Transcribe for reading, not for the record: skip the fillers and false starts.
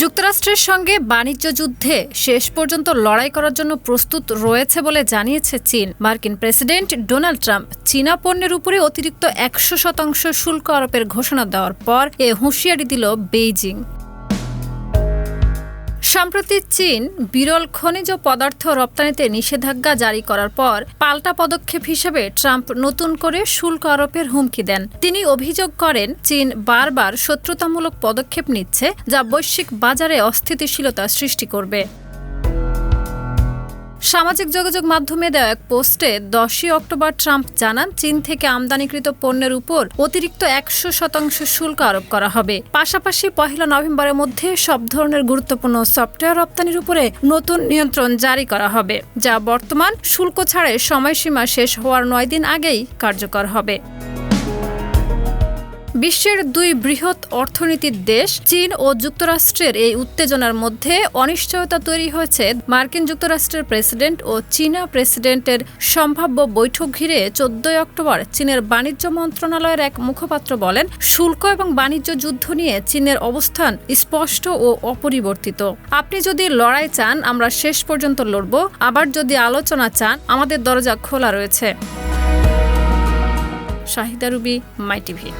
যুক্তরাষ্ট্রের সঙ্গে বাণিজ্য যুদ্ধে শেষ পর্যন্ত লড়াই করার জন্য প্রস্তুত রয়েছে বলে জানিয়েছে চীন। মার্কিন প্রেসিডেন্ট ডোনাল্ড ট্রাম্প চীনা পণ্যের উপরে অতিরিক্ত 100% শুল্ক আরোপের ঘোষণা দেওয়ার পর এ হুঁশিয়ারি দিল বেইজিং। সম্প্রতি চীন বিরল খনিজ পদার্থ রপ্তানিতে নিষেধাজ্ঞা জারি করার পর পাল্টা পদক্ষেপ হিসেবে ট্রাম্প নতুন করে শুল্ক আরোপের হুমকি দেন। তিনি অভিযোগ করেন, চীন বারবার শত্রুতামূলক পদক্ষেপ নিচ্ছে, যা বৈশ্বিক বাজারে অস্থিতিশীলতা সৃষ্টি করবে। সামাজিক যোগাযোগ মাধ্যমে দেওয়া এক পোস্টে 10 অক্টোবর ট্রাম্প জানান, চীন থেকে আমদানিকৃত পণ্যের উপর অতিরিক্ত 100% শুল্ক আরোপ করা হবে। পাশাপাশি 1 নভেম্বরের মধ্যে সব ধরনের গুরুত্বপূর্ণ সফটওয়্যার রপ্তানির উপরে নতুন নিয়ন্ত্রণ জারি করা হবে, যা বর্তমান শুল্ক ছাড়ের সময়সীমা শেষ হওয়ার 9 দিন আগেই কার্যকর হবে। বিশ্বের দুই বৃহৎ অর্থনীতির দেশ চীন ও যুক্তরাষ্ট্রের এই উত্তেজনার মধ্যে অনিশ্চয়তা তৈরি হয়েছে। মার্কিন যুক্তরাষ্ট্রের প্রেসিডেন্ট ও চীনা প্রেসিডেন্টের সম্ভাব্য বৈঠক ঘিরে 14 অক্টোবর চীনের বাণিজ্য মন্ত্রণালয়ের এক মুখপাত্র বলেন, শুল্ক এবং বাণিজ্য যুদ্ধ নিয়ে চীনের অবস্থান স্পষ্ট ও অপরিবর্তিত। আপনি যদি লড়াই চান, আমরা শেষ পর্যন্ত লড়ব। আবার যদি আলোচনা চান, আমাদের দরজা খোলা রয়েছে। শাহিদা রুবি, মাই টিভি।